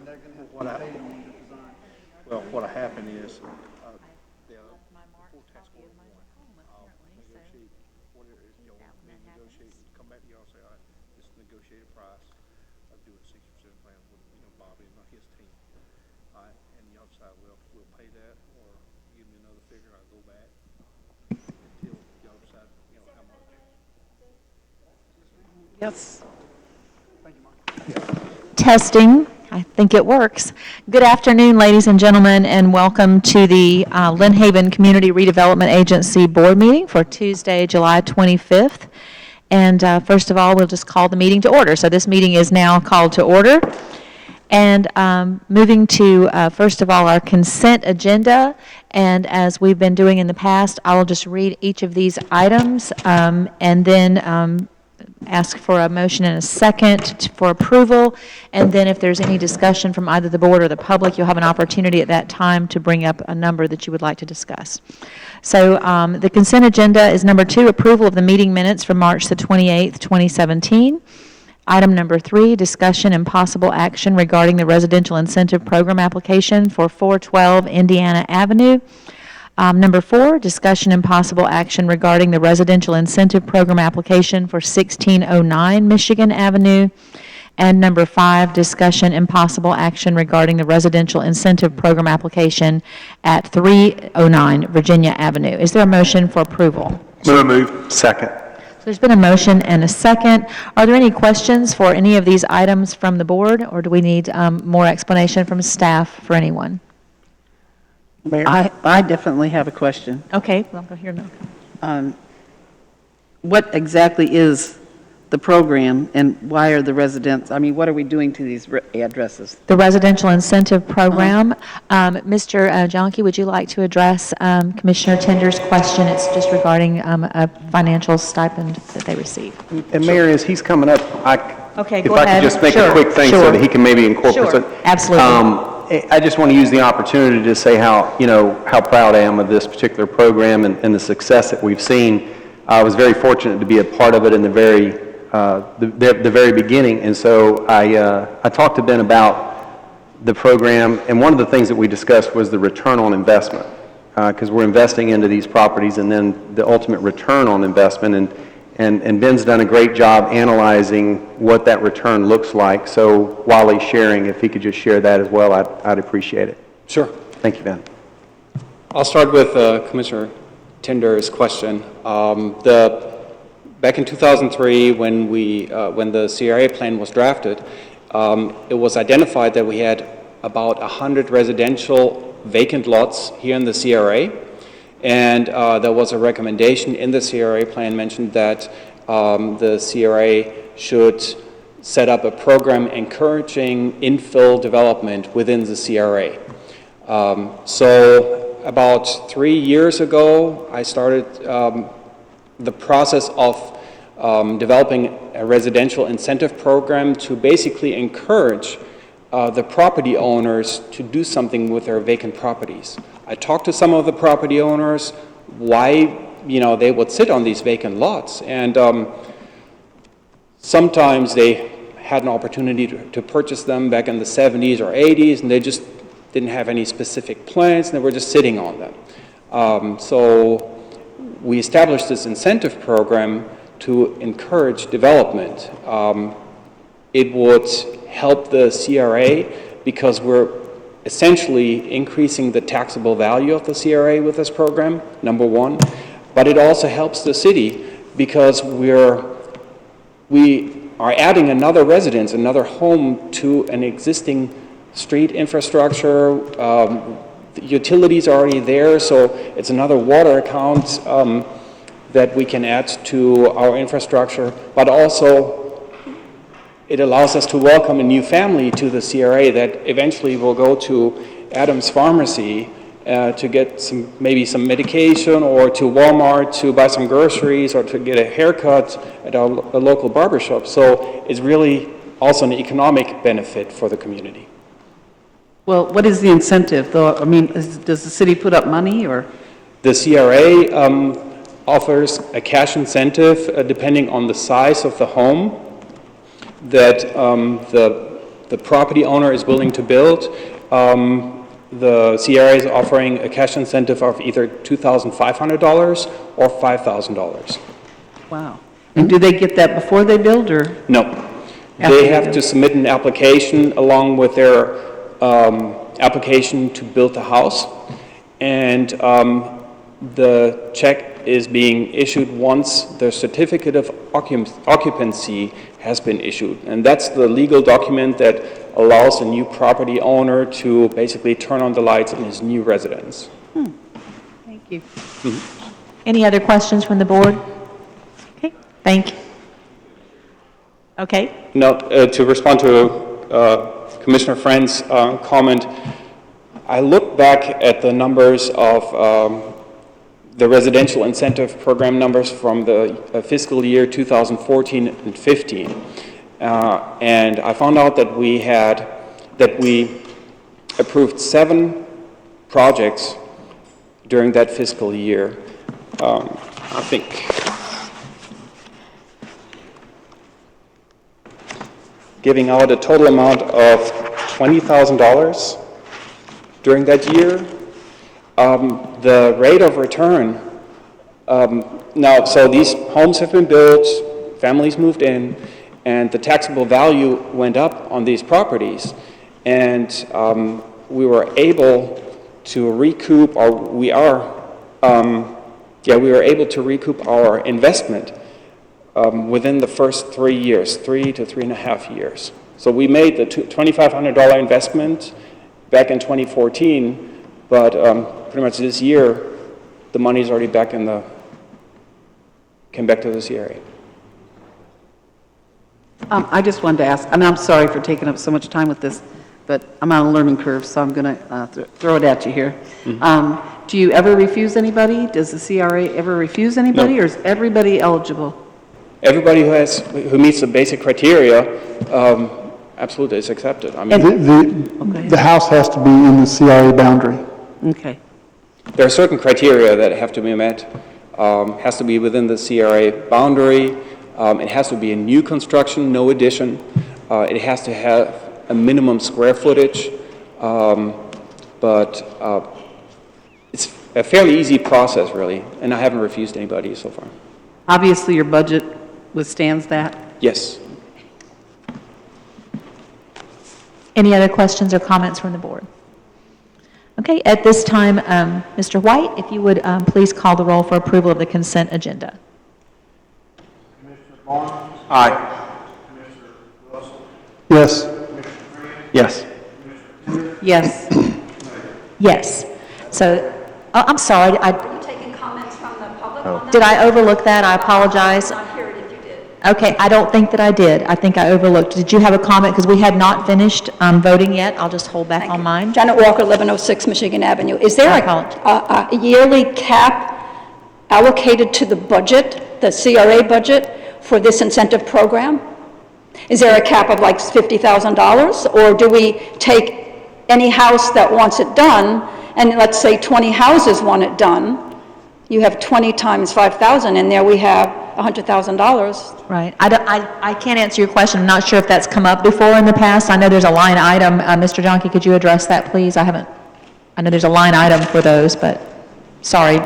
they're going to have to pay them on the design. Well, what'll happen is, negotiate, come back to y'all and say, all right, this is the negotiated price. I'll do it 60% plan with, Bobby and his team. All right, and y'all decide, well, we'll pay that, or give me another figure, I'll go back until y'all decide, how much. Yes. Thank you, Mark. Testing. I think it works. Good afternoon, ladies and gentlemen, and welcome to the Lynn Haven Community Redevelopment Agency Board meeting for Tuesday, July 25th. And first of all, we'll just call the meeting to order. So this meeting is now called to order. And moving to, first of all, our consent agenda. And as we've been doing in the past, I will just read each of these items and then ask for a motion and a second for approval, and then if there's any discussion from either the board or the public, you'll have an opportunity at that time to bring up a number that you would like to discuss. So the consent agenda is number 2, approval of the meeting minutes from March the 28th, 2017. Item number 3, discussion and possible action regarding the residential incentive program application for 412 Indiana Avenue. Number 4, discussion and possible action regarding the residential incentive program application for 1609 Michigan Avenue. And number 5, discussion and possible action regarding the residential incentive program application at 309 Virginia Avenue. Is there a motion for approval? So moved. Second. So there's been a motion and a second. Are there any questions for any of these items from the board, or do we need more explanation from staff for anyone? Mayor? I definitely have a question. Okay, well, go here now. What exactly is the program, and why are the residents, what are we doing to these addresses? The residential incentive program. Mr. Jonke, would you like to address Commissioner Tender's question? It's just regarding a financial stipend that they receive. And Mayor, as he's coming up, Okay, if go I ahead. could just make Sure, a quick thing sure. so that he can maybe incorporate it. Sure, absolutely. I just want to use the opportunity to say how proud I am of this particular program and the success that we've seen. I was very fortunate to be a part of it in the very beginning, and so I talked to Ben about the program, and one of the things that we discussed was the return on investment, because we're investing into these properties, and then the ultimate return on investment, and Ben's done a great job analyzing what that return looks like. So while he's sharing, if he could just share that as well, I'd appreciate it. Sure. Thank you, Ben. I'll start with Commissioner Tinder's question. Back in 2003, when the CRA plan was drafted, it was identified that we had about 100 residential vacant lots here in the CRA, and there was a recommendation in the CRA plan mentioned that the CRA should set up a program encouraging infill development within the CRA. So about 3 years ago, I started the process of developing a residential incentive program to basically encourage the property owners to do something with their vacant properties. I talked to some of the property owners why they would sit on these vacant lots, and sometimes they had an opportunity to purchase them back in the 70s or 80s, and they just didn't have any specific plans, and they were just sitting on them. So we established this incentive program to encourage development. It would help the CRA because we're essentially increasing the taxable value of the CRA with this program, number one. But it also helps the city because we are adding another residence, another home to an existing street infrastructure. The utilities are already there, so it's another water account that we can add to our infrastructure, but also it allows us to welcome a new family to the CRA that eventually will go to Adam's Pharmacy to get maybe some medication, or to Walmart to buy some groceries, or to get a haircut at a local barbershop. So it's really also an economic benefit for the community. Well, what is the incentive, though? Does the city put up money, or? The CRA offers a cash incentive depending on the size of the home that the the property owner is willing to build, the CRA is offering a cash incentive of either $2,500 or $5,000. Wow. And do they get that before they build, or? No. After They they have build? to submit an application along with their application to build the house. And the check is being issued once the certificate of occupancy has been issued. And that's the legal document that allows a new property owner to basically turn on the lights in his new residence. Thank you. Any other questions from the board? Okay, thank you. Okay, Now, to respond to Commissioner Friend's comment, I looked back at the numbers of the residential incentive program numbers from the fiscal year 2014 and 15. And I found out that we approved 7 projects during that fiscal year. I think giving out a total amount of $20,000 during that year. The rate of return, now, so these homes have been built, families moved in, and the taxable value went up on these properties. And we were able to recoup, or we were able to recoup our investment within the first 3 years, 3 to 3.5 years. So we made the $2,500 investment back in 2014, but pretty much this year, the money's already back came back to this area. I just wanted to ask, and I'm sorry for taking up so much time with this, but I'm on a learning curve, so I'm going to throw it at you here. Do you ever refuse anybody? Does the CRA ever refuse anybody, No. or is everybody eligible? Everybody who meets the basic criteria, absolutely is accepted. I mean, Okay. The house has to be in the CRA boundary. Okay. there are certain criteria that have to be met. Has to be within the CRA boundary. It has to be a new construction, no addition. It has to have a minimum square footage. But it's a fairly easy process, really, and I haven't refused anybody so far. Obviously, your budget withstands that? Yes. any other questions or comments from the board? Okay, at this time, Mr. White, if you would please call the roll for approval of the consent agenda. Aye. Yes. Yes. Yes. Yes. So, I'm sorry, Taking comments from the public on that? did I overlook that? I apologize. I did not hear it if you did. Okay, I don't think that I did. I think I overlooked. Did you have a comment? Because we had not finished voting yet. I'll just hold back Thank on you. mine. Janet Walker, 1106 Michigan Avenue. Is there I apologize. a yearly cap allocated to the budget, the CRA budget, for this incentive program? Is there a cap of like $50,000? Or do we take any house that wants it done, and let's say 20 houses want it done, you have 20 times 5,000, and there we have $100,000. Right. I can't answer your question. I'm not sure if that's come up before in the past. I know there's a line item. Mr. Jonke, could you address that, please? I know there's a line item for those, but sorry.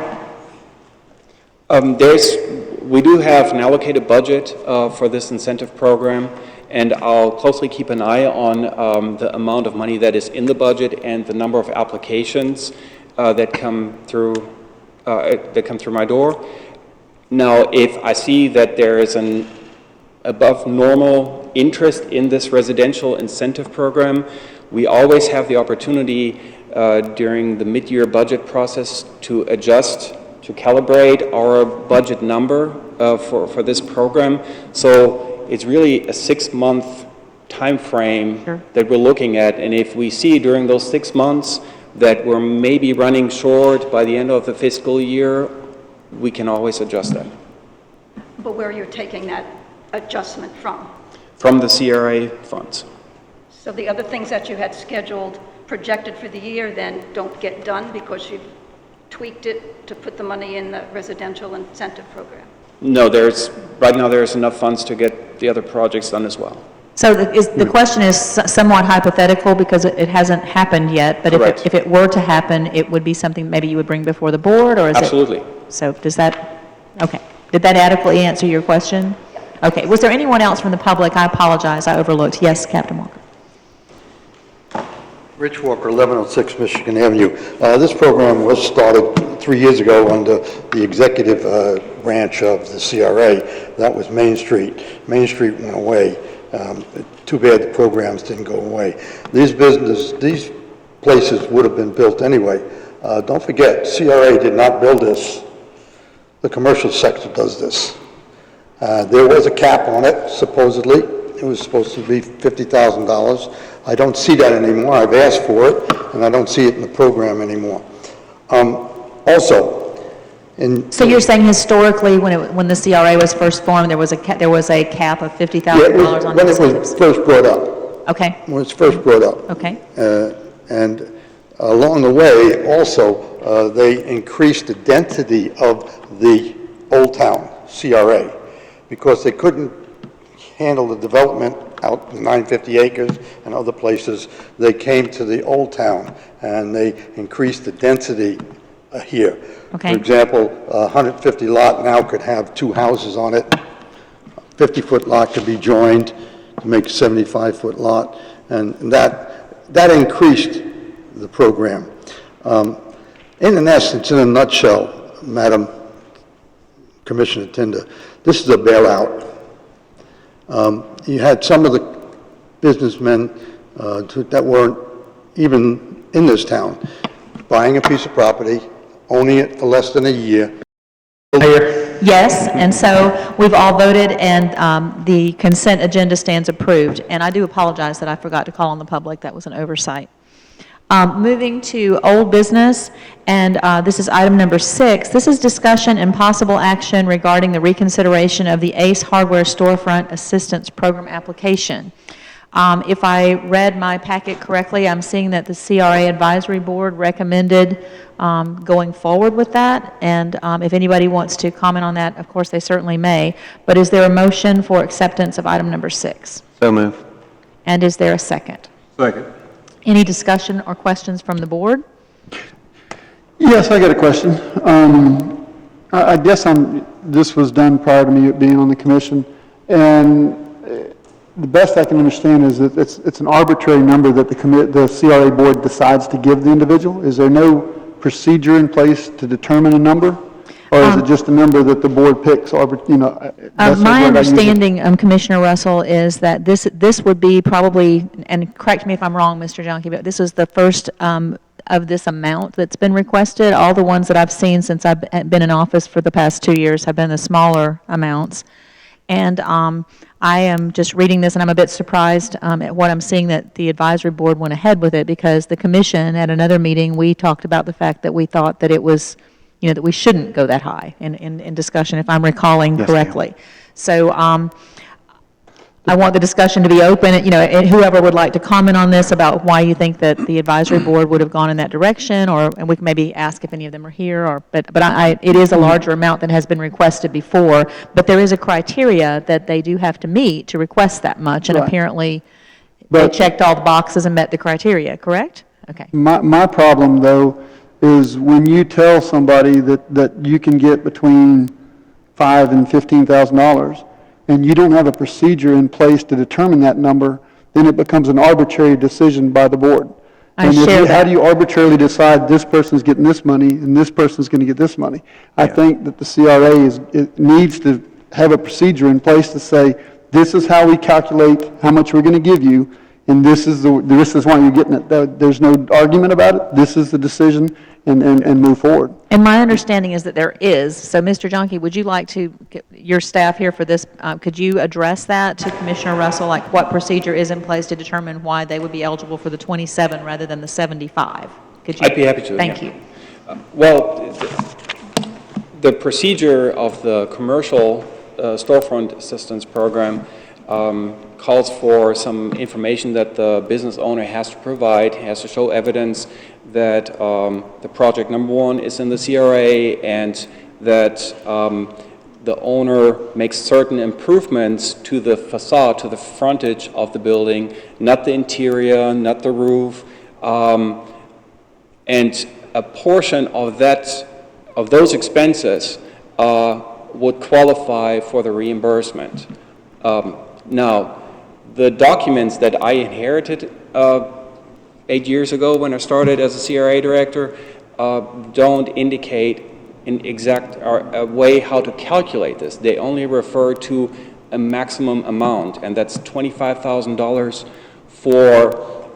We do have an allocated budget for this incentive program, and I'll closely keep an eye on the amount of money that is in the budget and the number of applications that come through my door. Now, if I see that there is an above normal interest in this residential incentive program, we always have the opportunity during the mid-year budget process to adjust, to calibrate our budget number for this program. So it's really a 6-month time frame that we're looking at, and if we see during those 6 months that we're maybe running short by the end of the fiscal year, we can always adjust that. But where you're taking that adjustment from? From the CRA funds. So the other things that you had scheduled, projected for the year, then don't get done because you've tweaked it to put the money in the residential incentive program? No, right now there's enough funds to get the other projects done as well. So the question is somewhat hypothetical because it hasn't happened yet, but Correct. if it were to happen, it would be something maybe you would bring before the board, or is it? Absolutely. So does that, okay. Did that adequately answer your question? Okay. Was there anyone else from the public? I apologize, I overlooked. Yes, Captain Walker. Rich Walker, 1106 Michigan Avenue. This program was started 3 years ago under the executive branch of the CRA. That was Main Street. Main Street went away. Too bad the programs didn't go away. These places would have been built anyway. Don't forget, CRA did not build this. The commercial sector does this. There was a cap on it, supposedly. It was supposed to be $50,000. I don't see that anymore. I've asked for it, and I don't see it in the program anymore. Also, So you're saying historically, when the CRA was first formed, there was a cap of $50,000 on when it incentives? was first brought up. Okay, When it's first brought up. okay. And along the way, also, they increased the density of the Old Town CRA because they couldn't handle the development out in 950 acres and other places. They came to the Old Town and they increased the density here. Okay. For example, a 150 lot now could have 2 houses on it. 50-foot lot could be joined to make a 75-foot lot, and that increased the program. In essence, in a nutshell, Madam Commissioner Tinder, this is a bailout. You had some of the businessmen that weren't even in this town buying a piece of property, owning it for less than a year. Yes, and so we've all voted, and the consent agenda stands approved. And I do apologize that I forgot to call on the public. That was an oversight. Moving to old business, and this is item number 6. This is discussion and possible action regarding the reconsideration of the ACE Hardware Storefront Assistance Program application. If I read my packet correctly, I'm seeing that the CRA Advisory Board recommended going forward with that, and if anybody wants to comment on that, of course, they certainly may. But is there a motion for acceptance of item number 6? So move. And is there a second? Second. Any discussion or questions from the board? Yes, I got a question. I guess this was done prior to me being on the commission, and the best I can understand is that it's an arbitrary number that the CRA board decides to give the individual. Is there no procedure in place to determine a number? Or is it just a number that the board picks? My understanding, Commissioner Russell, is that this would be probably, and correct me if I'm wrong, Mr. Jonke, but this is the first of this amount that's been requested. All the ones that I've seen since I've been in office for the past 2 years have been the smaller amounts. And I am just reading this, and I'm a bit surprised at what I'm seeing that the advisory board went ahead with it, because the commission, at another meeting, we talked about the fact that we thought that it was, that we shouldn't go that high in discussion, if I'm recalling correctly. So I want the discussion to be open, and whoever would like to comment on this about why you think that the advisory board would have gone in that direction, and we can maybe ask if any of them are here, but it is a larger amount than has been requested before, but there is a criteria that they do have to meet to request that much, and apparently they checked all the boxes and met the criteria, correct? Okay. My problem, though, is when you tell somebody that you can get between $5,000 and $15,000, and you don't have a procedure in place to determine that number, then it becomes an arbitrary decision by the board. How do you arbitrarily decide this person's getting this money and this person's going to get this money? I think that the CRA needs to have a procedure in place to say, this is how we calculate how much we're going to give you, and this is why you're getting it. There's no argument about it. This is the decision, and move forward. And my understanding is that there is. So, Mr. Jonke, would you like to get your staff here for this? Could you address that to Commissioner Russell, like what procedure is in place to determine why they would be eligible for the 27 rather than the 75? Could you? I'd be happy to. Thank yeah. you. Well, the procedure of the commercial storefront assistance program calls for some information that the business owner has to provide, has to show evidence that the project number 1 is in the CRA, and that the owner makes certain improvements to the facade, to the frontage of the building, not the interior, not the roof, and a portion of those expenses would qualify for the reimbursement. Now, the documents that I inherited 8 years ago when I started as a CRA director don't indicate an exact way how to calculate this. They only refer to a maximum amount, and that's $25,000 for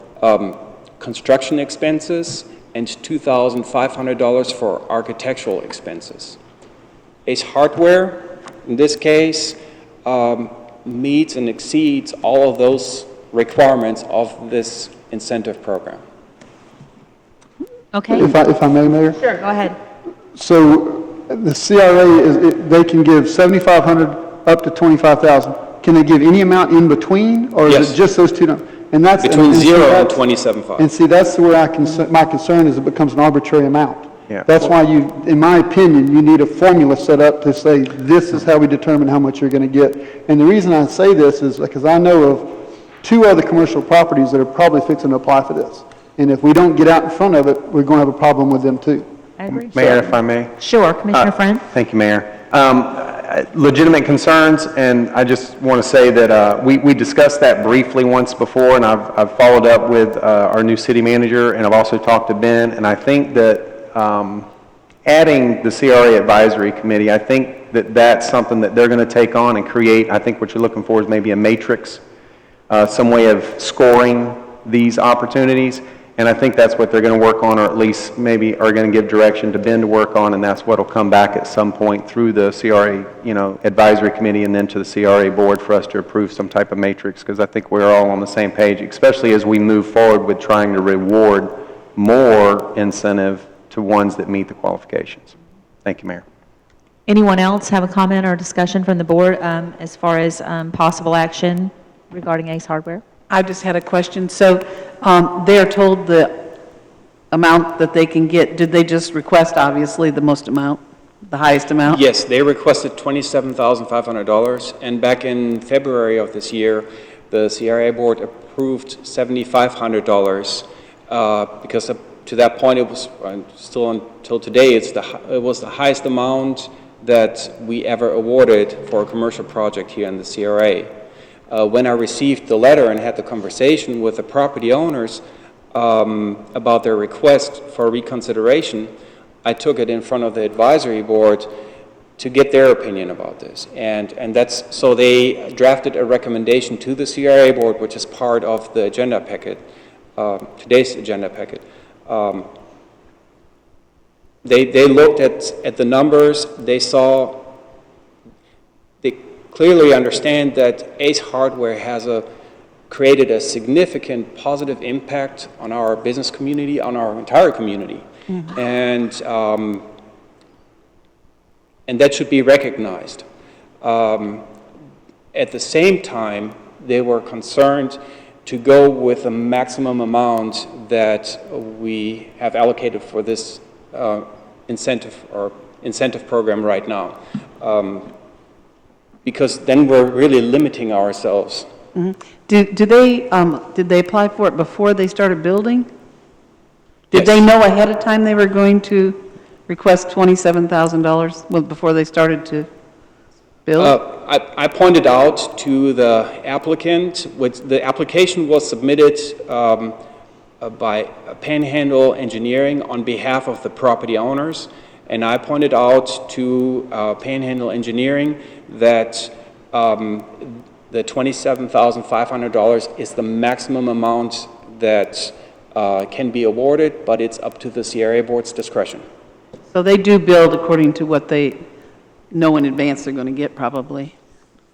construction expenses and $2,500 for architectural expenses. Ace Hardware, in this case, meets and exceeds all of those requirements of this incentive program. Okay? If I may, Mayor? Sure, go ahead. So the CRA, they can give 7,500 up to 25,000. Can they give any amount in between, or is Yes. it just those two numbers? And that's Between see, 0 and that's- 27.5. And see, that's where my concern is it becomes an arbitrary amount. Yeah. That's why you, in my opinion, you need a formula set up to say, this is how we determine how much you're going to get. And the reason I say this is because I know of 2 other commercial properties that are probably fixing to apply for this. And if we don't get out in front of it, we're going to have a problem with them too. I agree. Mayor, if I may? Sure, Commissioner Friend. Thank you, Mayor. Legitimate concerns, and I just want to say that we discussed that briefly once before, and I've followed up with our new city manager, and I've also talked to Ben, and I think that adding the CRA Advisory Committee, I think that that's something that they're going to take on and create. I think what you're looking for is maybe a matrix, some way of scoring these opportunities. And I think that's what they're going to work on, or at least maybe are going to give direction to Ben to work on, and that's what will come back at some point through the CRA, Advisory Committee and then to the CRA Board for us to approve some type of matrix, because I think we're all on the same page, especially as we move forward with trying to reward more incentive to ones that meet the qualifications. Thank you, Mayor. Anyone else have a comment or discussion from the board as far as possible action regarding Ace Hardware? I just had a question. So they are told the amount that they can get. Did they just request, obviously, the most amount, the highest amount? Yes, they requested $27,500, and back in February of this year, the CRA board approved $7,500 because to that point, it was still until today, it was the highest amount that we ever awarded for a commercial project here in the CRA. When I received the letter and had the conversation with the property owners about their request for reconsideration, I took it in front of the advisory board to get their opinion about this. And so they drafted a recommendation to the CRA board, which is part of the agenda packet, today's agenda packet. They looked at the numbers, they clearly understand that Ace Hardware has created a significant positive impact on our business community, on our entire community. Mm-hmm. And that should be recognized. At the same time, they were concerned to go with a maximum amount that we have allocated for this incentive program right now. Because then we're really limiting ourselves. Mm-hmm. Did they apply for it before they started building? Did Yes. they know ahead of time they were going to request $27,000 before they started to build? I pointed out to the applicant, the application was submitted by Panhandle Engineering on behalf of the property owners, and I pointed out to Panhandle Engineering that the $27,500 is the maximum amount that can be awarded, but it's up to the CRA board's discretion. So they do build according to what they know in advance they're going to get, probably.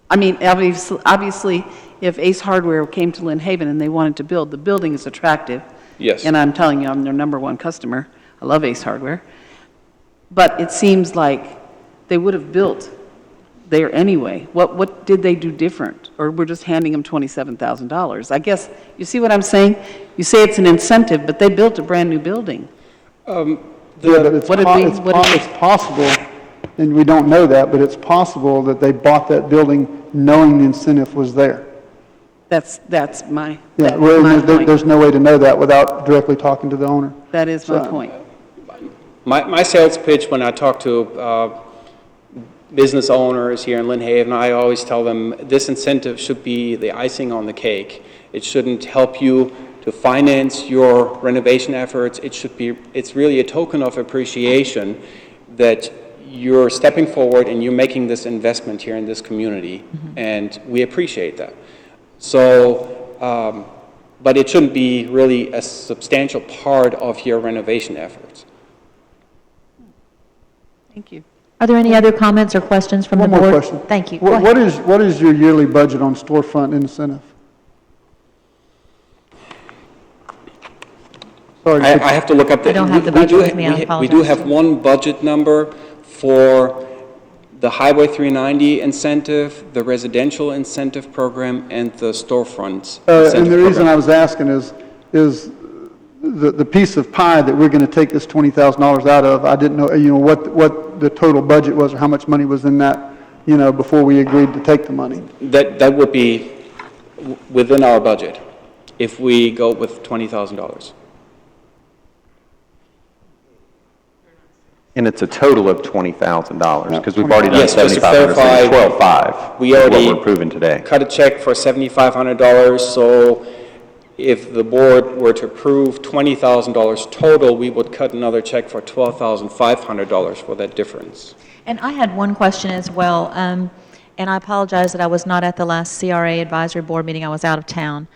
I mean, obviously, if Ace Hardware came to Lynn Haven and they wanted to build, the building is attractive. Yes. And I'm telling you, I'm their #1 customer. I love Ace Hardware. But it seems like they would have built there anyway. What did they do different? Or we're just handing them $27,000? I guess, you see what I'm saying? You say it's an incentive, but they built a brand-new building. Yeah, but it's What did we- possible and we don't know that, but it's possible that they bought that building knowing the incentive was there. That's my, Yeah, that's well, my there's point. no way to know that without directly talking to the owner. That is my point. My sales pitch when I talk to business owners here in Lynn Haven, I always tell them this incentive should be the icing on the cake. It shouldn't help you to finance your renovation efforts. It's really a token of appreciation that you're stepping forward and you're making this investment here in this community, and we appreciate that. So, but it shouldn't be really a substantial part of your renovation efforts. Thank you. Are there any other comments or questions from the One board? more question. Thank you. Go What ahead. what is your yearly budget on storefront incentive? Sorry, I have to look up the. I don't have the we do budget with me, I we do apologize. have one budget number for the Highway 390 incentive, the residential incentive program, and the storefront incentive and the reason program. I was asking is the piece of pie that we're going to take this $20,000 out of, I didn't know, what the total budget was or how much money was in that, before we agreed to take the money. That would be within our budget if we go with $20,000. And it's a total of $20,000, because we've already done Yes, just to 7,500, so it's clarify, 12,500. we already What we're approving today. cut a check for $7,500, so if the board were to approve $20,000 total, we would cut another check for $12,500 for that difference. And I had one question as well, and I apologize that I was not at the last CRA Advisory Board meeting. I was out of town.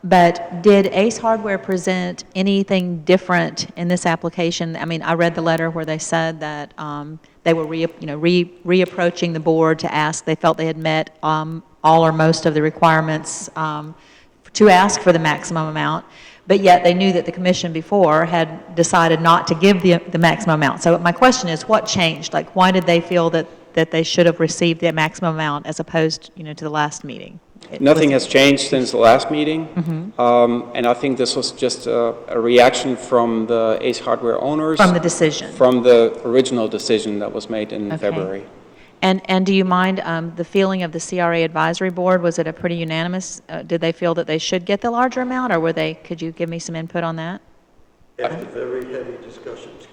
But did Ace Hardware present anything different in this application? I mean, I read the letter where they said that they were reapproaching the board to ask, they felt they had met all or most of the requirements to ask for the maximum amount, but yet they knew that the commission before had decided not to give the maximum amount. So my question is, what changed? Like, why did they feel that they should have received the maximum amount as opposed, to the last meeting? Nothing has changed since the last meeting, and I think this was just a reaction from the Ace Hardware owners. From the decision. From the original decision that was made in February. And do you mind the feeling of the CRA Advisory Board? Was it a pretty unanimous? Did they feel that they should get the larger amount, or could you give me some input on that? After very heavy discussion, it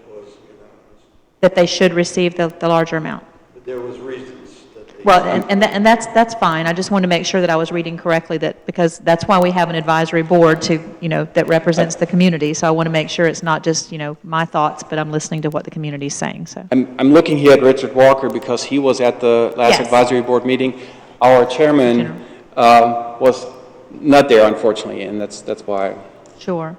was unanimous. That they should receive the larger amount? But there was reasons that they... Well, and that's fine. I just wanted to make sure that I was reading correctly, because that's why we have an advisory board that represents the community. So I want to make sure it's not just, my thoughts, but I'm listening to what the community is saying, so. I'm looking here at Richard Walker because he was at the last Yes. advisory board meeting. Our chairman was not there, unfortunately, and that's why. Sure.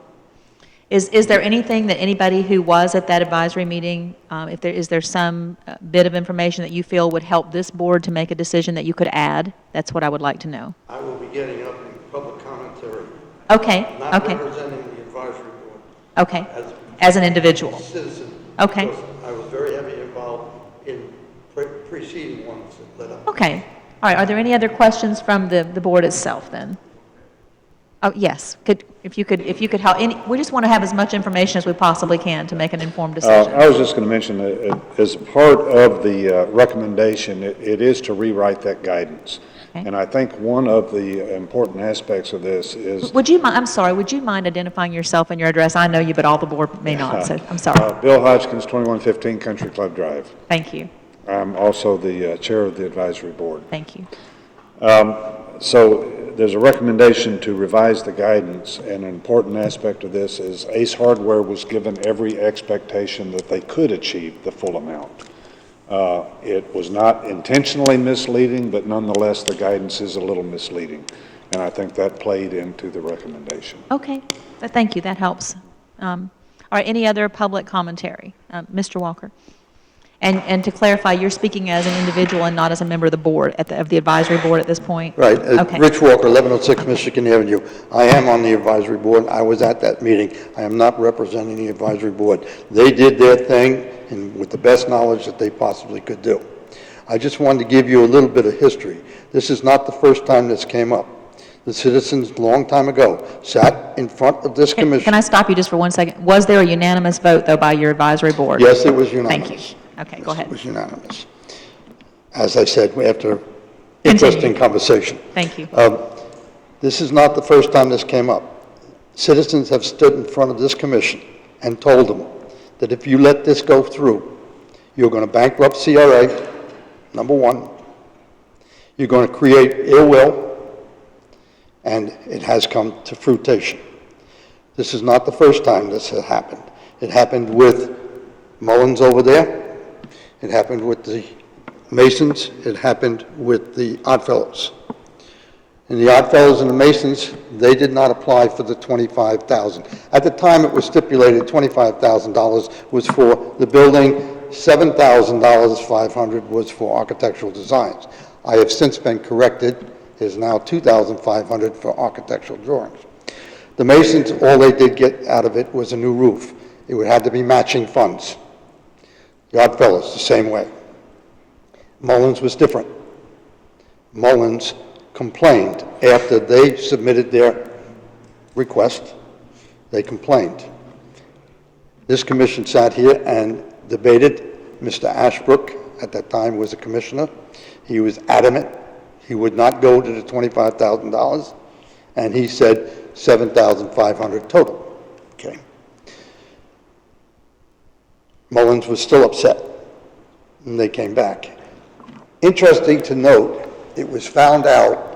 Is there anything that anybody who was at that advisory meeting, is there some bit of information that you feel would help this board to make a decision that you could add? That's what I would like to know. I will be getting up in public commentary, Okay, not okay, representing the advisory board. okay. As an individual. Citizen. Okay. Because I was very heavily involved in preceding ones that led up. Okay. All right, are there any other questions from the board itself then? Oh, yes. If you could help, we just want to have as much information as we possibly can to make an informed decision. I was just going to mention that as part of the recommendation, it is to rewrite that guidance. Okay. And I think one of the important aspects of this is... I'm sorry, would you mind identifying yourself and your address? I know you, but all the board may not, so I'm sorry. Bill Hodgkins, 2115 Country Club Drive. Thank you. I'm also the chair of the advisory board. Thank you. So there's a recommendation to revise the guidance, and an important aspect of this is Ace Hardware was given every expectation that they could achieve the full amount. It was not intentionally misleading, but nonetheless, the guidance is a little misleading, and I think that played into the recommendation. Okay, thank you, that helps. All right, any other public commentary? Mr. Walker? And to clarify, you're speaking as an individual and not as a member of the board, of the advisory board at this point? Right. Okay. Rich Walker, 1106 Michigan Avenue. I am on the advisory board. I was at that meeting. I am not representing the advisory board. They did their thing and with the best knowledge that they possibly could do. I just wanted to give you a little bit of history. This is not the first time this came up. The citizens, a long time ago, sat in front of this commission. Can I stop you just for 1 second? Was there a unanimous vote, though, by your advisory board? Yes, it was unanimous. Thank you. Okay, go Yes, ahead. it was unanimous. As I said, after interesting conversation. Thank you. This is not the first time this came up. Citizens have stood in front of this commission and told them that if you let this go through, you're going to bankrupt CRA, number one. You're going to create ill will, and it has come to fruition. This is not the first time this has happened. It happened with Mullins over there. It happened with the Masons. It happened with the Oddfellows. And the Oddfellows and the Masons, they did not apply for the $25,000. At the time, it was stipulated $25,000 was for the building, $7,500 was for architectural designs. I have since been corrected. It is now $2,500 for architectural drawings. The Masons, all they did get out of it was a new roof. It would have to be matching funds. The Oddfellows, the same way. Mullins was different. Mullins complained after they submitted their request. They complained. This commission sat here and debated. Mr. Ashbrook, at that time, was a commissioner. He was adamant. He would not go to the $25,000, and he said $7,500 total. Okay. Mullins was still upset, and they came back. Interesting to note, it was found out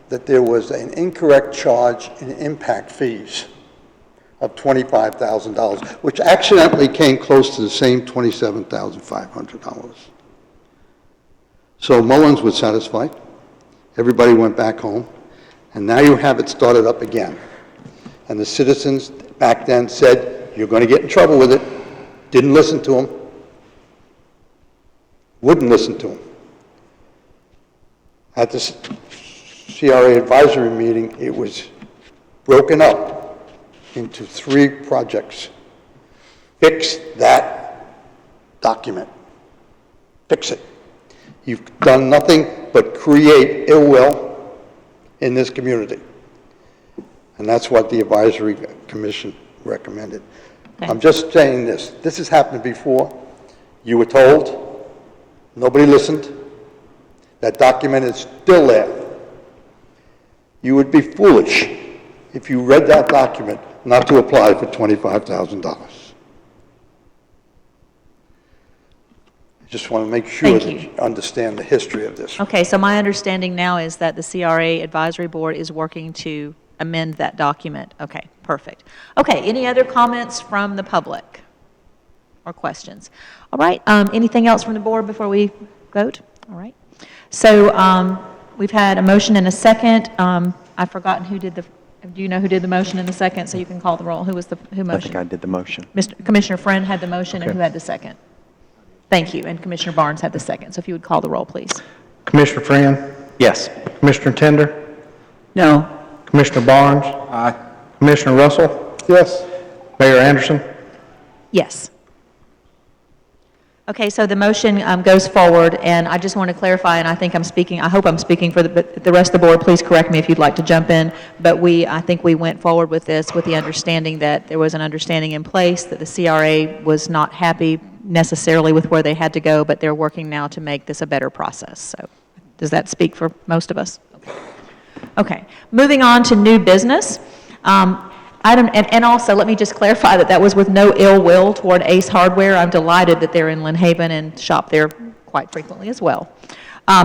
that there was an incorrect charge in impact fees of $25,000, which accidentally came close to the same $27,500. So Mullins was satisfied. Everybody went back home, and now you have it started up again. And the citizens back then said, you're going to get in trouble with it. Didn't listen to them. Wouldn't listen to them. At the CRA advisory meeting, it was broken up into 3 projects. Fix that document. Fix it. You've done nothing but create ill will in this community. And that's what the advisory commission recommended. Okay. I'm just saying this. This has happened before. You were told. Nobody listened. That document is still there. You would be foolish if you read that document not to apply for $25,000. I just want to make sure Thank that you. you understand the history of this. Okay, so my understanding now is that the CRA Advisory Board is working to amend that document. Okay, perfect. Okay, any other comments from the public or questions? All right, anything else from the board before we vote? All right. So we've had a motion and a second. I've forgotten who did the, do you know who did the motion and the second, so you can call the roll? Who I motioned? think I did the motion. Commissioner Friend had the motion, and Okay. who had the second? Thank you, and Commissioner Barnes had the second. So if you would call the roll, please. Commissioner Friend, Yes. Commissioner Tender, No. Commissioner Barnes. Aye. Commissioner Russell, Yes. Mayor Anderson. Yes. Okay, so the motion goes forward, and I just want to clarify, and I think I'm speaking, I hope I'm speaking for the rest of the board. Please correct me if you'd like to jump in. But I think we went forward with this with the understanding that there was an understanding in place that the CRA was not happy necessarily with where they had to go, but they're working now to make this a better process. So does that speak for most of us? Okay, moving on to new business. And also, let me just clarify that was with no ill will toward Ace Hardware. I'm delighted that they're in Lynn Haven and shop there quite frequently as well.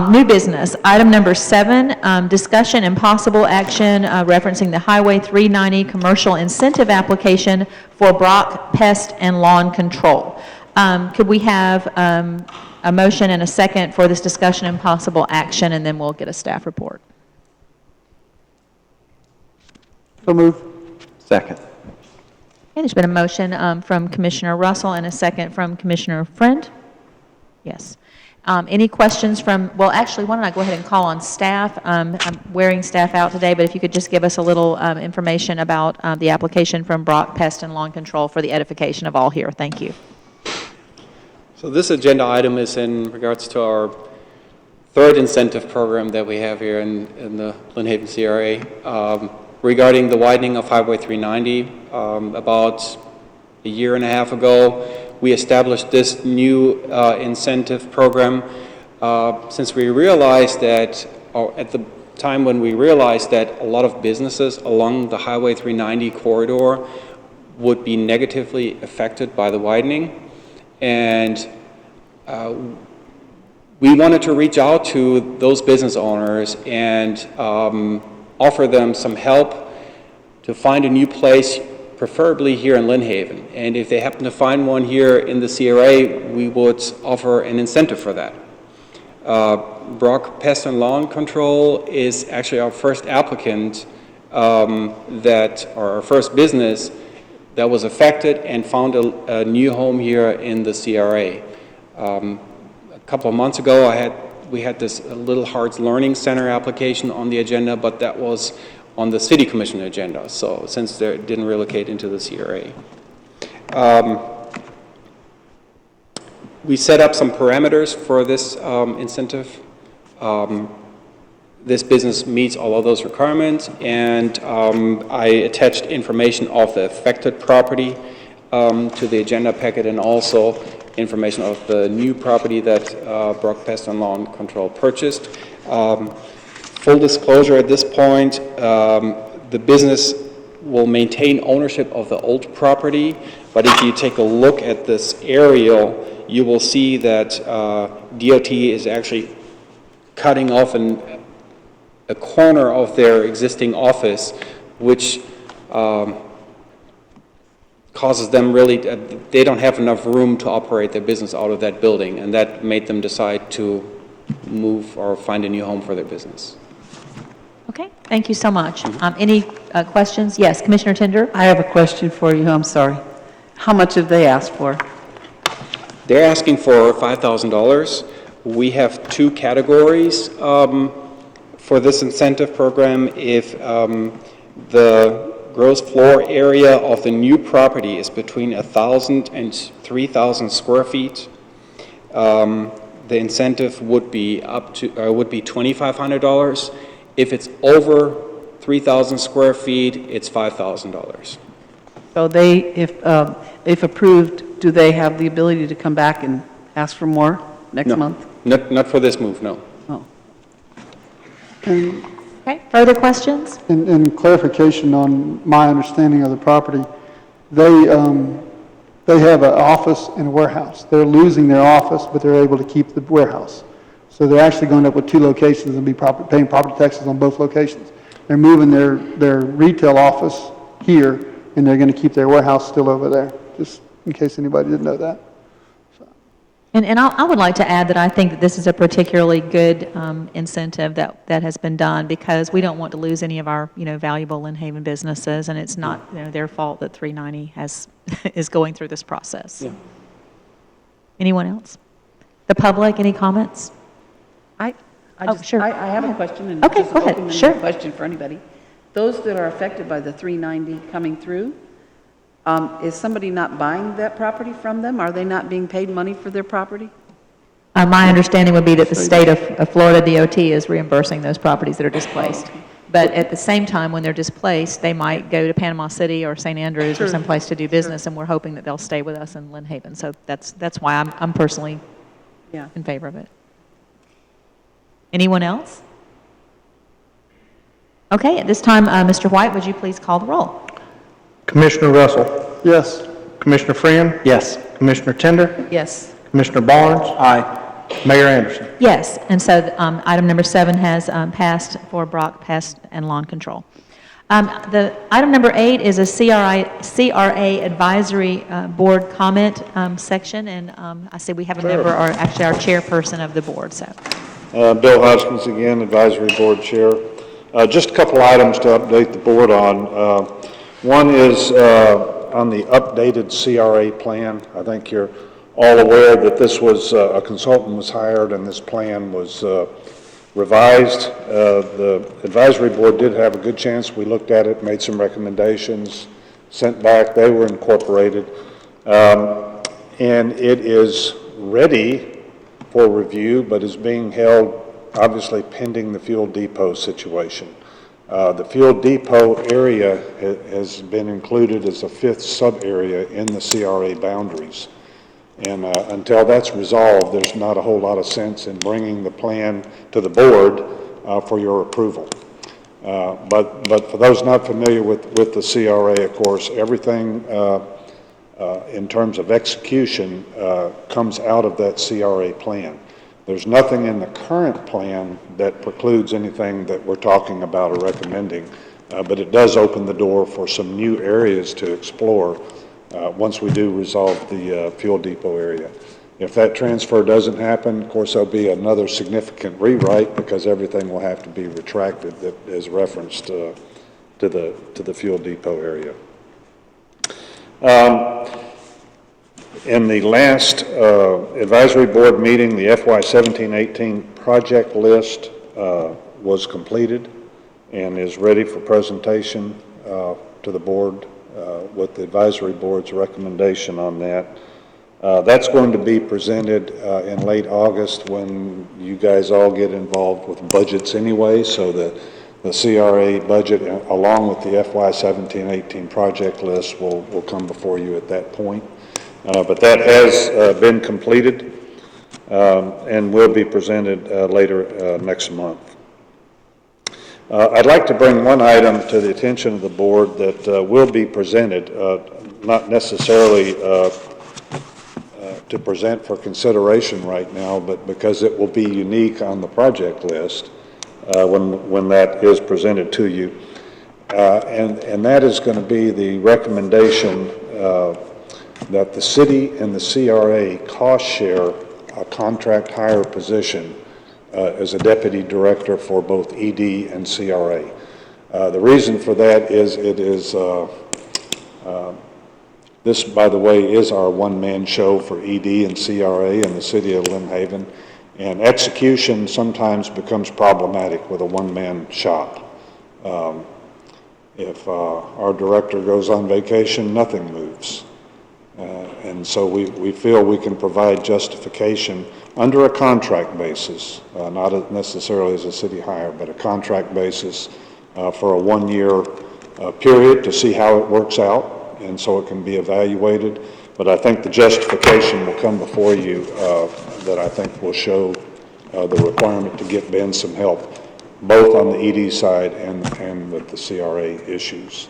New business, item number 7, discussion and possible action referencing the Highway 390 commercial incentive application for Brock Pest and Lawn Control. Could we have a motion and a second for this discussion and possible action, and then we'll get a staff report? So move. Second. Okay, there's been a motion from Commissioner Russell and a second from Commissioner Friend. Yes. Any questions from, well, actually, why don't I go ahead and call on staff? I'm wearing staff out today, but if you could just give us a little information about the application from Brock Pest and Lawn Control for the edification of all here. Thank you. So this agenda item is in regards to our third incentive program that we have here in the Lynn Haven CRA regarding the widening of Highway 390. About a year and a half ago, we established this new incentive program since we realized that, or at the time when we realized that a lot of businesses along the Highway 390 corridor would be negatively affected by the widening. And we wanted to reach out to those business owners and offer them some help to find a new place, preferably here in Lynn Haven. And if they happen to find one here in the CRA, we would offer an incentive for that. Brock Pest and Lawn Control is actually our first applicant or our first business that was affected and found a new home here in the CRA. A couple of months ago, we had this Little Hearts Learning Center application on the agenda, but that was on the City Commission agenda, so since they didn't relocate into the CRA. We set up some parameters for this incentive. This business meets all of those requirements, and I attached information of the affected property to the agenda packet, and also information of the new property that Brock Pest and Lawn Control purchased. Full disclosure at this point, the business will maintain ownership of the old property, but if you take a look at this aerial, you will see that DOT is actually cutting off a corner of their existing office, which causes them really, they don't have enough room to operate their business out of that building, and that made them decide to move or find a new home for their business. Okay, thank you so much. Any questions? Yes, Commissioner Tender? I have a question for you, I'm sorry. How much have they asked for? They're asking for $5,000. We have two categories for this incentive program. If the gross floor area of the new property is between 1,000 and 3,000 square feet, the incentive would be would be $2,500. If it's over 3,000 square feet, it's $5,000. So they, if approved, do they have the ability to come back and ask for more next month? Not for this move, no. Oh. Okay, further questions? In clarification on my understanding of the property, they have an office and a warehouse. They're losing their office, but they're able to keep the warehouse. So they're actually going up with two locations and be paying property taxes on both locations. They're moving their retail office here, and they're going to keep their warehouse still over there, just in case anybody didn't know that. And I would like to add that I think that this is a particularly good incentive that has been done, because we don't want to lose any of our, valuable Lynn Haven businesses, and it's not, their fault that 390 is going through this process. Yeah. Anyone else? The public, any comments? Sure. I have a question. And Okay, just go ahead. open-ended Sure. question for anybody. Those that are affected by the 390 coming through, is somebody not buying that property from them? Are they not being paid money for their property? My understanding would be that the state of Florida DOT is reimbursing those properties that are displaced. But at the same time, when they're displaced, they might go to Panama City or St. Andrews or someplace to do business, and we're hoping that they'll stay with us in Lynn Haven. So that's why I'm personally in favor of it. Anyone else? Okay, at this time, Mr. White, would you please call the roll? Commissioner Russell. Yes. Commissioner Friend. Yes. Commissioner Tender. Yes. Commissioner Barnes. Aye. Mayor Anderson. Yes, and so item number 7 has passed for Brock Pest and Lawn Control. The item number 8 is a CRA advisory board comment section, and I see we have a member, or actually our chairperson of the board. So, Bill Hoskins again, Advisory Board Chair. Just a couple items to update the board on. One is on the updated CRA plan. I think you're all aware that this was, a consultant was hired and this plan was revised. The advisory board did have a good chance. We looked at it, made some recommendations, sent back. They were incorporated. And it is ready for review, but is being held obviously pending the fuel depot situation. The fuel depot area has been included as a fifth sub-area in the CRA boundaries. And until that's resolved, there's not a whole lot of sense in bringing the plan to the board for your approval. But for those not familiar with the CRA, of course, everything in terms of execution comes out of that CRA plan. There's nothing in the current plan that precludes anything that we're talking about or recommending, but it does open the door for some new areas to explore once we do resolve the fuel depot area. If that transfer doesn't happen, of course, there'll be another significant rewrite because everything will have to be retracted that is referenced to the fuel depot area. In the last advisory board meeting, the FY 17-18 project list was completed and is ready for presentation to the board with the advisory board's recommendation on that. That's going to be presented in late August when you guys all get involved with budgets anyway, so that the CRA budget along with the FY 17-18 project list will come before you at that point. But that has been completed and will be presented later next month. I'd like to bring one item to the attention of the board that will be presented, not necessarily to present for consideration right now, but because it will be unique on the project list when that is presented to you. And that is going to be the recommendation that the city and the CRA cost share a contract hire position as a deputy director for both ED and CRA. The reason for that is it is, this, by the way, is our one-man show for ED and CRA in the city of Lynn Haven, and execution sometimes becomes problematic with a one-man shop. If our director goes on vacation, nothing moves. And so we feel we can provide justification under a contract basis, not necessarily as a city hire, but a contract basis for a one-year period to see how it works out, and so it can be evaluated. But I think the justification will come before you that I think will show the requirement to get Ben some help, both on the ED side and with the CRA issues.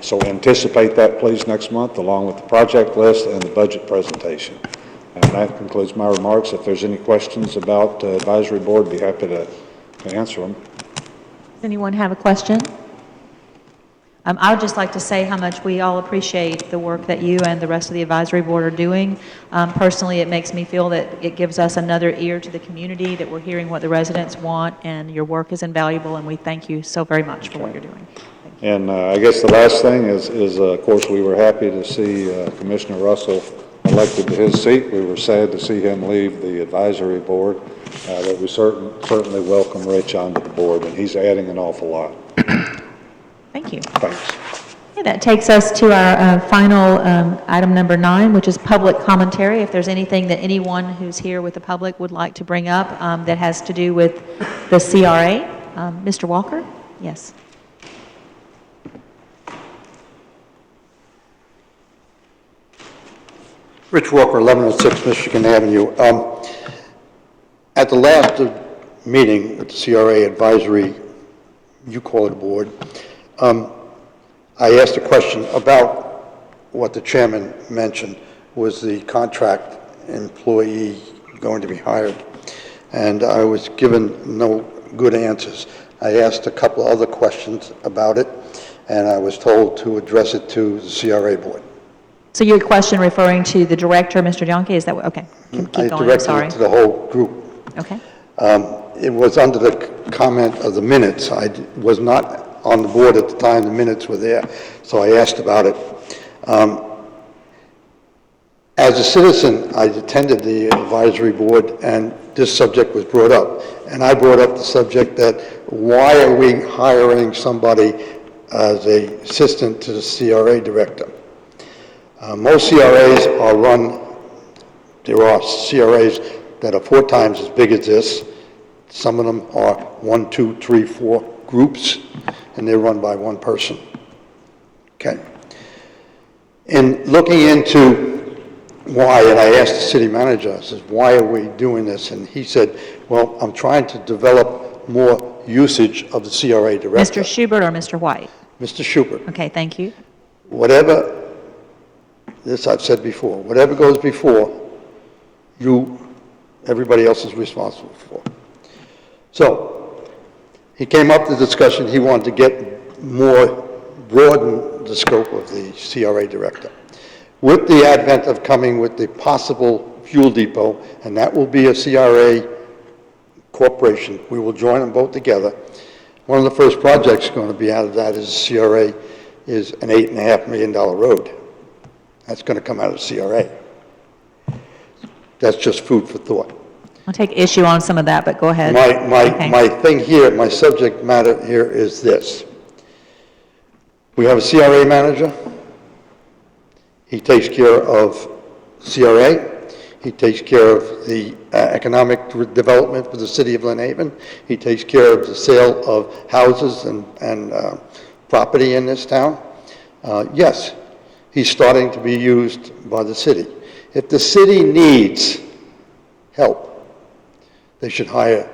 So anticipate that, please, next month, along with the project list and the budget presentation. And that concludes my remarks. If there's any questions about advisory board, I'd be happy to answer them. Does anyone have a question? I would just like to say how much we all appreciate the work that you and the rest of the advisory board are doing. Personally, it makes me feel that it gives us another ear to the community, that we're hearing what the residents want, and your work is invaluable, and we thank you so very much for what you're doing. And I guess the last thing is of course, we were happy to see Commissioner Russell elected to his seat. We were sad to see him leave the advisory board, but we certainly welcome Rich onto the board, and he's adding an awful lot. Thank you. Thanks. Okay, that takes us to our final item number 9, which is public commentary. If there's anything that anyone who's here with the public would like to bring up that has to do with the CRA. Mr. Walker? Yes. Rich Walker, 1106 Michigan Avenue. At the last meeting with the CRA advisory, you call it a board, I asked a question about what the chairman mentioned, was the contract employee going to be hired? And I was given no good answers. I asked a couple other questions about it, and I was told to address it to the CRA board. So your question referring to the director, Mr. Jonke, is that what? Okay. Keep going, I'm sorry. I directed it to the whole group. Okay. It was under the comment of the minutes. I was not on the board at the time the minutes were there, so I asked about it. As a citizen, I attended the advisory board, and this subject was brought up. And I brought up the subject that why are we hiring somebody as an assistant to the CRA director? Most CRAs are run, there are CRAs that are 4 times as big as this, Some of them are 1, 2, 3, 4 groups, and they're run by one person. Okay. In looking into why, and I asked the city manager, I said, why are we doing this? And he said, well, I'm trying to develop more usage of the CRA director. Mr. Schubert or Mr. White? Mr. Schubert. Okay, thank you. Whatever, this I've said before, whatever goes before, everybody else is responsible for. So, he came up with the discussion, he wanted to get broaden the scope of the CRA director. With the advent of coming with the possible fuel depot, and that will be a CRA corporation, we will join them both together. One of the first projects going to be out of that is CRA is an $8.5 million road. That's going to come out of CRA. That's just food for thought. I'll take issue on some of that, but go ahead. My thing here, my subject matter here is this. We have a CRA manager. He takes care of CRA. He takes care of the economic development for the city of Lynn Haven. He takes care of the sale of houses and property in this town. Yes, he's starting to be used by the city. If the city needs help, they should hire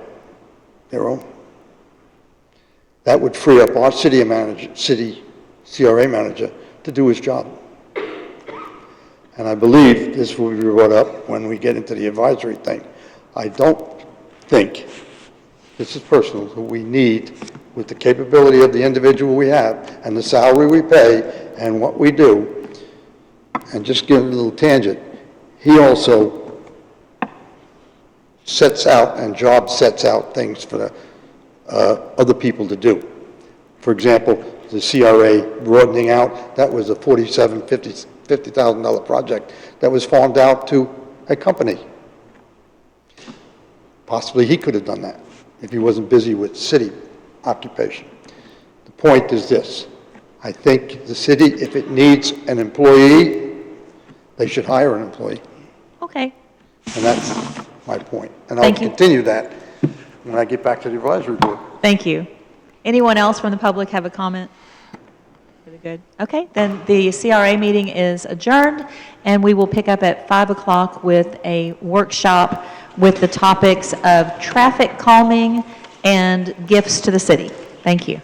their own. That would free up our city CRA manager to do his job. And I believe this will be brought up when we get into the advisory thing. I don't think, this is personal, that we need, with the capability of the individual we have and the salary we pay and what we do, and just give a little tangent, he also sets out and job sets out things for the other people to do. For example, the CRA broadening out, that was a $50,000 project that was farmed out to a company. Possibly he could have done that if he wasn't busy with city occupation. The point is this. I think the city, if it needs an employee, they should hire an employee. Okay. And that's my point. And I'll Thank you. continue that when I get back to the advisory board. Thank you. Anyone else from the public have a comment? Really good. Okay, then the CRA meeting is adjourned, and we will pick up at 5 o'clock with a workshop with the topics of traffic calming and gifts to the city. Thank you.